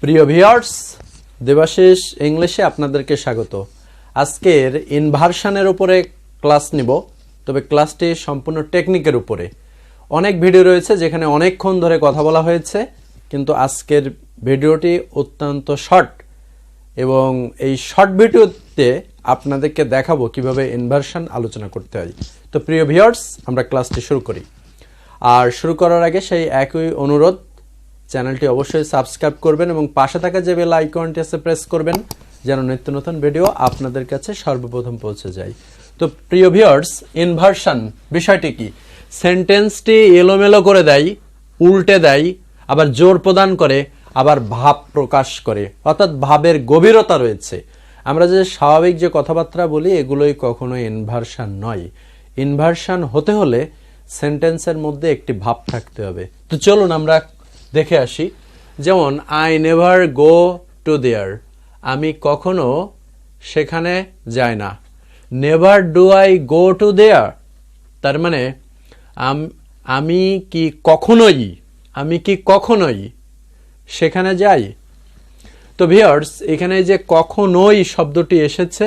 প্রিয় ভিউয়ার্স, দেবাশিস ইংলিশে আপনাদেরকে স্বাগত। আজকের ইনভার্সনের উপরে ক্লাস নিব, তবে ক্লাসটি সম্পূর্ণ টেকনিকের উপরে। অনেক ভিডিও রয়েছে যেখানে অনেকক্ষণ ধরে কথা বলা হয়েছে, কিন্তু আজকের ভিডিওটি অত্যন্ত শর্ট এবং এই শর্ট ভিডিওতে আপনাদেরকে দেখাবো কিভাবে ইনভার্সন আলোচনা করতে হয়। তো প্রিয় ভিউয়ার্স, আমরা ক্লাসটি শুরু করি। আর শুরু করার আগে সেই একই অনুরোধ, চ্যানেলটি অবশ্যই সাবস্ক্রাইব করবেন এবং পাশে থাকা যে বেল আইকনটি আছে প্রেস করবেন, যেন নিত্য নতুন ভিডিও আপনাদের কাছে সর্বপ্রথম পৌঁছে যায়। তো প্রিয় ভিউয়ার্স, ইনভার্সন বিষয়টি কি? সেন্টেন্সটি এলোমেলো করে দেয়, উল্টে দেয়, আবার জোর প্রদান করে, আবার ভাব প্রকাশ করে, অর্থাৎ ভাবের গভীরতা রয়েছে। আমরা যে স্বাভাবিক যে কথাবার্তা বলি এগুলোই কখনোই ইনভার্সন নয়। ইনভার্সন হতে হলে সেন্টেন্সের মধ্যে একটি ভাব থাকতে হবে। তো চলুন আমরা দেখে আসি। যেমন I never go to their, আমি কখনো সেখানে যাই না। Never do I go to their, তার মানে আমি কি কখনোই সেখানে যাই। তো ভিউয়ার্স, এখানে যে কখনোই শব্দটি এসেছে,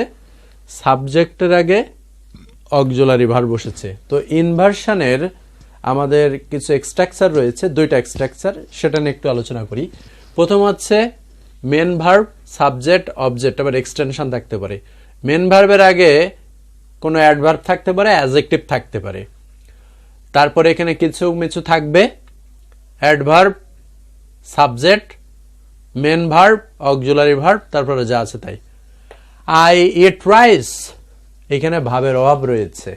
সাবজেক্টের আগে অক্সিলারি ভার্ব বসেছে। তো ইনভার্সনের আমাদের কিছু স্ট্রাকচার রয়েছে, দুইটা স্ট্রাকচার, সেটা নিয়ে একটু আলোচনা করি। প্রথম হচ্ছে মেন ভার্ব, সাবজেক্ট, অবজেক্ট, আবার এক্সটেনশন থাকতে পারে। মেন ভার্বের আগে কোনো অ্যাডভার্ব থাকতে পারে, অ্যাডজেক্টিভ থাকতে পারে। তারপরে এখানে কিছু মিছু থাকবে, adverb, subject, main verb, auxiliary verb, তারপরে যা আছে তাই। আই ইট রাইস, এখানে ভাবের অভাব রয়েছে,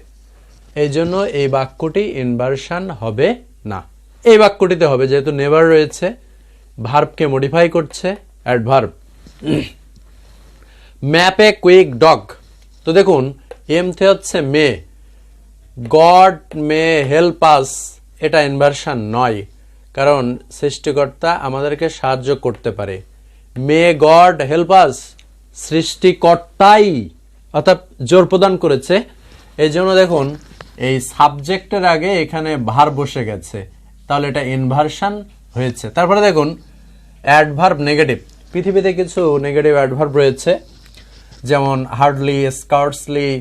এই জন্য এই বাক্যটি ইনভার্সন হবে না। এই বাক্যটিতে হবে, যেহেতু নেভার রয়েছে, ভার্বকে মডিফাই করছে adverb. Map a quick dog, তো দেখুন এমতে হচ্ছে মে, গড মে হেল্প আস, এটা ইনভার্সন নয়, কারণ সৃষ্টিকর্তা আমাদেরকে সাহায্য করতে পারে। মে গড হেল্প আস, সৃষ্টিকর্তাই অর্থাৎ জোর প্রদান করেছে, এই জন্য দেখুন এই সাবজেক্টের আগে এখানে ভার্ব বসে গেছে, তাহলে এটা ইনভার্সন হয়েছে। তারপরে দেখুন অ্যাডভার্ব নেগেটিভ, পৃথিবীতে কিছু নেগেটিভ অ্যাডভার্ব রয়েছে, যেমন হার্ডলি, স্কার্টসলি,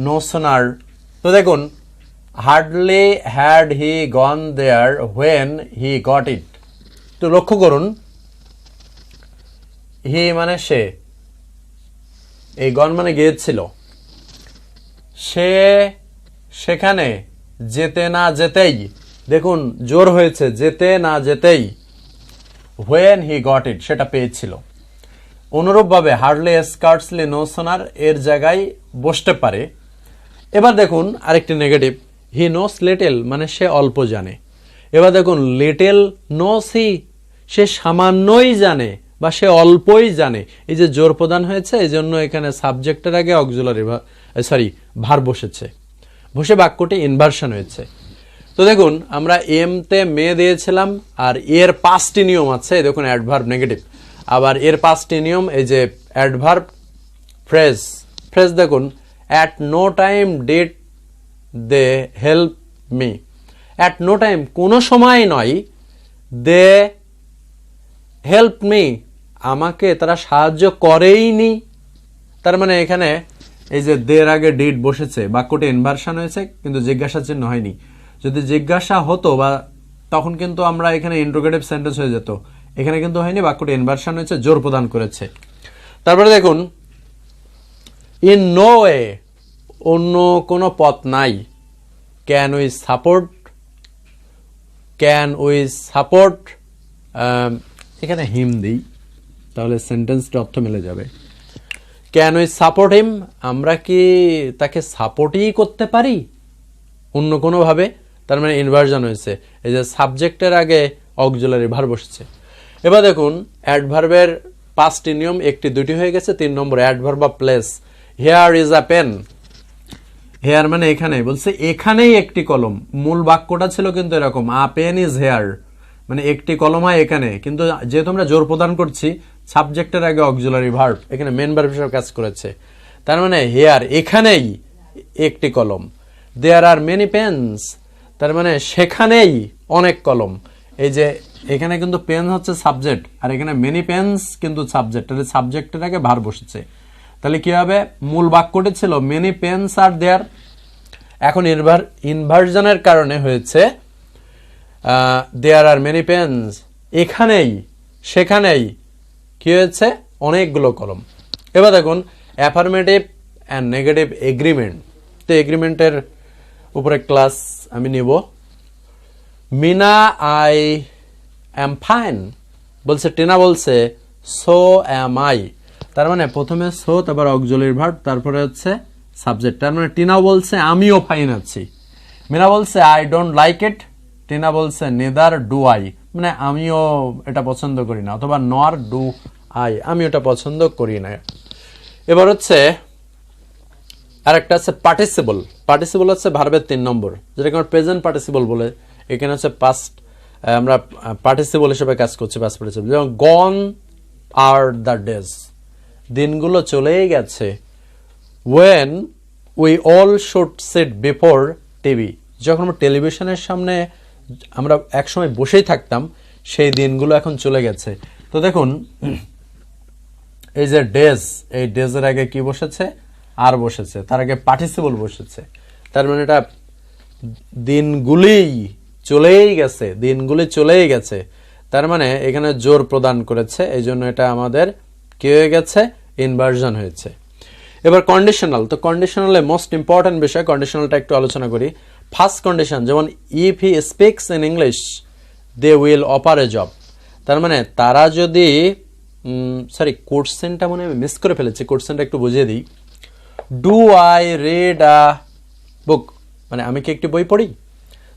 নো সোনার। তো দেখুন hardly had he gone there when he got it. তো লক্ষ্য করুন, হি মানে সে, এই গন মানে গিয়েছিল, সে সেখানে যেতে না যেতেই, দেখুন জোর হয়েছে, যেতে না যেতেই, হোয়েন হি গট ইট, সেটা পেয়েছিল। অনুরূপভাবে হার্ডলি, স্কার্টসলি, নো সোনার এর জায়গায় বসতে পারে। এবার দেখুন আরেকটি নেগেটিভ, হি নোস লিটল, মানে সে অল্প জানে। এবার দেখুন লিটল নোস হি, সে সামান্যই জানে বা সে অল্পই জানে। এই যে জোর প্রদান হয়েছে, এই জন্য এখানে সাবজেক্টের আগে অক্সিলারি ভার্ব বসেছে, বসে বাক্যটি ইনভার্সন হয়েছে। তো দেখুন আমরা এমতে মে দিয়েছিলাম, আর এর পাঁচটি নিয়ম আছে। দেখুন অ্যাডভার্ব নেগেটিভ, আবার এর পাঁচটি নিয়ম, এই যে অ্যাডভার্ব ফ্রেজ দেখুন, at no time did they help me. At no time, কোনো সময় নয়, দে হেল্প মি, আমাকে তারা সাহায্য করেইনি। তার মানে এখানে এই যে দের আগে ডিড বসেছে, বাক্যটি ইনভার্সন হয়েছে, কিন্তু জিজ্ঞাসা চিহ্ন হয়নি। যদি জিজ্ঞাসা হতো বা তখন কিন্তু আমরা এখানে ইন্টারোগেটিভ সেন্টেন্স হয়ে যেত, এখানে কিন্তু হয়নি, বাক্যটি ইনভার্সন হয়েছে, জোর প্রদান করেছে। তারপরে দেখুন ইন নো ওয়ে, অন্য কোনো পথ নাই। ক্যান উই সাপোর্ট, এখানে হিম দিই, তাহলে সেন্টেন্সটা অর্থ মিলে যাবে। ক্যান উই সাপোর্ট হিম, আমরা কি তাকে সাপোর্টই করতে পারি অন্য কোনোভাবে, তার মানে ইনভার্সন হয়েছে। এই যে সাবজেক্টের আগে অক্সিলারি ভার্ব বসেছে। এবার দেখুন অ্যাডভার্বের পাঁচটি নিয়ম, একটি দুটি হয়ে গেছে। 3 নম্বর adverb of place, here is a pen. Here মানে এখানে, বলছে এখানেই একটি কলম। মূল বাক্যটা ছিল কিন্তু এরকম, আ পেন ইজ হেয়ার, মানে একটি কলম হয় এখানে, কিন্তু যেহেতু আমরা জোর প্রদান করছি, সাবজেক্টের আগে অক্সিলারি ভার্ব, এখানে মেন ভার্ব হিসেবে কাজ করেছে। তার মানে হেয়ার, এখানেই একটি কলম। দেয়ার আর মেনি পেনস, তার মানে সেখানেই অনেক কলম। এই যে এখানে কিন্তু পেন হচ্ছে সাবজেক্ট, আর এখানে মেনি পেন্স কিন্তু সাবজেক্ট, তাহলে সাবজেক্টের আগে ভার বসেছে। তাহলে কি হবে, মূল বাক্যটি ছিল মেনি পেন্স আর দেয়ার, এখন ইনভার্জনের কারণে হয়েছে দেয়ার আর মেনি পেন্স, এখানেই সেখানেই কি হয়েছে, অনেকগুলো কলম। এবার দেখুন অ্যাফার্মেটিভ অ্যান্ড নেগেটিভ এগ্রিমেন্ট, তো এগ্রিমেন্টের উপরে ক্লাস আমি নিব। মিনা আই অ্যাম ফাইন বলছে, টিনা বলছে সো অ্যাম আই, তার মানে প্রথমে সো, তারপর অক্সিলারি ভার্ব, তারপরে হচ্ছে সাবজেক্ট। তার মানে টিনা বলছে আমিও ফাইন আছি। মিনা বলছে I don't like it, Tina বলছে নেদার ডু আই, মানে আমিও এটা পছন্দ করি না, অথবা নর ডু আই, আমি ওটা পছন্দ করি না। এবার হচ্ছে আরেকটা আছে পার্টিসিপল। পার্টিসিপল হচ্ছে ভার্বের 3 নম্বর, যেটাকে আমরা প্রেজেন্ট পার্টিসিপল বলে। এখানে হচ্ছে পাস্ট, আমরা পার্টিসিপল হিসেবে কাজ করছি পাস্ট পার্টিসিপল। যেমন গন আর দ্য ডেজ, দিনগুলো চলেই গেছে। When we all should sit before TV, যখন আমরা টেলিভিশনের সামনে আমরা একসময় বসেই থাকতাম, সেই দিনগুলো এখন চলে গেছে। তো দেখুন এই যে ডেজ, এই ডেজের আগে কি বসেছে, আর বসেছে, তার আগে পার্টিসিপল বসেছে, তার মানে এটা দিনগুলি চলেই গেছে, দিনগুলি চলেই গেছে, তার মানে এখানে জোর প্রদান করেছে, এই জন্য এটা আমাদের কি হয়ে গেছে, ইনভার্জন হয়েছে। এবার কন্ডিশনাল, তো কন্ডিশনালে মোস্ট ইম্পর্টেন্ট বিষয়, কন্ডিশনালটা একটু আলোচনা করি। ফার্স্ট কন্ডিশন, যেমন if he speaks in English they will offer a job, তার মানে তারা যদি সরি কোশ্চেনটা মনে আমি মিস করে ফেলেছি, কোশ্চেনটা একটু বুঝিয়ে দিই। ডু আই রিড আ বুক, মানে আমি কি একটি বই পড়ি,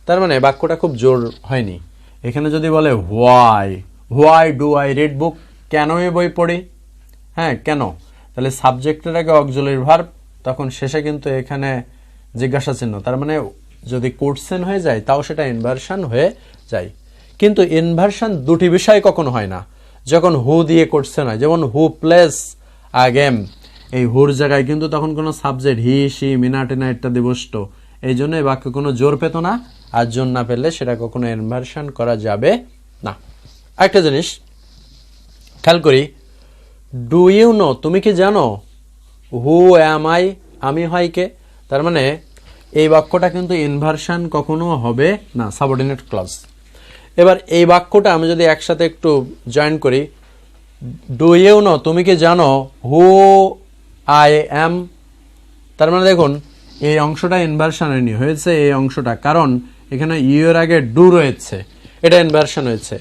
তার মানে বাক্যটা খুব জোর হয়নি। এখানে যদি বলে হোয়াই ডু আই রিড বুক, কেন এই বই পড়ি, হ্যাঁ কেন, তাহলে সাবজেক্টের আগে অক্সিলারি ভার্ব, তখন শেষে কিন্তু এখানে জিজ্ঞাসা চিহ্ন, তার মানে যদি কোশ্চেন হয়ে যায় তাও সেটা ইনভার্সন হয়ে যায়। কিন্তু ইনভার্সন দুটি বিষয় কখনো হয় না, যখন হু দিয়ে কোশ্চেন হয়, যেমন হু প্লেস আ গেম, এই হুর জায়গায় কিন্তু তখন কোনো subject he she Mina Tina ইত্যাদি বসতো, এই জন্য এই বাক্য কোনো জোর পেত না, আর জোর না পেলে সেটা কখনো ইনভার্সন করা যাবে না। একটা জিনিস খেয়াল করি, ডু ইউ নো, তুমি কি জানো, হু অ্যাম আই, আমি হয় কে, তার মানে এই বাক্যটা কিন্তু ইনভার্সন কখনো হবে না, সাবঅর্ডিনেট ক্লজ। এবার এই বাক্যটা আমি যদি একসাথে একটু জয়েন করি, ডু ইউ নো, তুমি কি জানো, হু আই অ্যাম, তার মানে দেখুন এই অংশটা ইনভার্সন হয়েছে এই অংশটা, কারণ এখানে ইউ এর আগে ডু রয়েছে, এটা ইনভার্সন হয়েছে।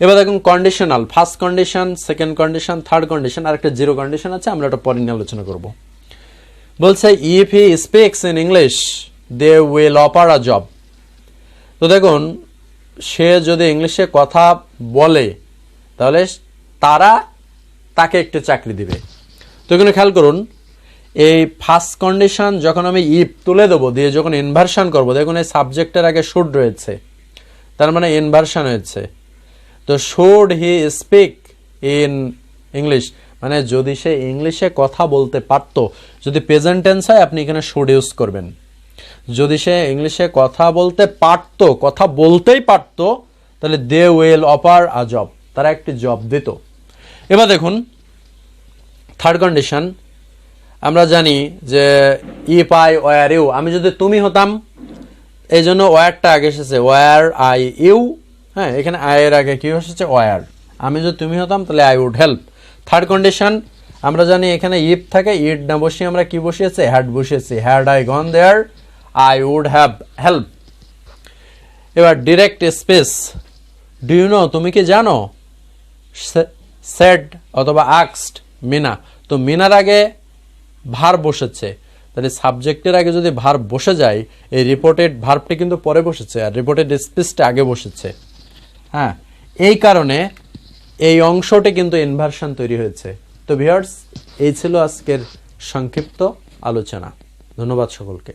এবার দেখুন conditional, first condition, second condition, third condition, আর একটা জিরো কন্ডিশন আছে, আমরা এটা পরে নিয়ে আলোচনা করব। বলছে if he speaks in English they will offer a job, তো দেখুন সে যদি ইংলিশে কথা বলে তাহলে তারা তাকে একটি চাকরি দিবে। তো এখানে খেয়াল করুন, এই ফার্স্ট কন্ডিশন যখন আমি ইফ তুলে দেবো দিয়ে যখন ইনভার্সন করবো, দেখুন এই সাবজেক্টের আগে শুড রয়েছে, তার মানে ইনভার্সন হয়েছে। তো should he speak in English, মানে যদি সে ইংলিশে কথা বলতে পারতো, যদি প্রেজেন্ট টেন্স হয় আপনি এখানে শুড ইউজ করবেন, যদি সে ইংলিশে কথা বলতে পারতো, কথা বলতেই পারতো, তাহলে they will offer a job, তারা একটি জব দিত। এবার দেখুন থার্ড কন্ডিশন, আমরা জানি যে ইফ আই ওয়ার ইউ, আমি যদি তুমি হতাম, এই জন্য ওয়ারটা আগে এসেছে, ওয়ার আই ইউ, হ্যাঁ এখানে আই এর আগে কি এসেছে, ওয়ার, আমি যদি তুমি হতাম তাহলে I would help. Third condition আমরা জানি এখানে ইফ থাকে, ইড না বসিয়ে আমরা কি বসিয়েছি, হ্যাড বসিয়েছি, had I gone there I would have help. এবার direct speech, do you know, তুমি কি জানো, সেড অথবা আস্কড মিনা, তো মিনার আগে ভার্ব বসেছে, তাহলে সাবজেক্টের আগে যদি ভার্ব বসে যায়, এই রিপোর্টেড ভার্বটি কিন্তু পরে বসেছে, আর রিপোর্টেড স্পেসটা আগে বসেছে, হ্যাঁ এই কারণে এই অংশটি কিন্তু ইনভার্সন তৈরি হয়েছে। তো ভিউয়ার্স, এই ছিল আজকের সংক্ষিপ্ত আলোচনা। ধন্যবাদ সকলকে।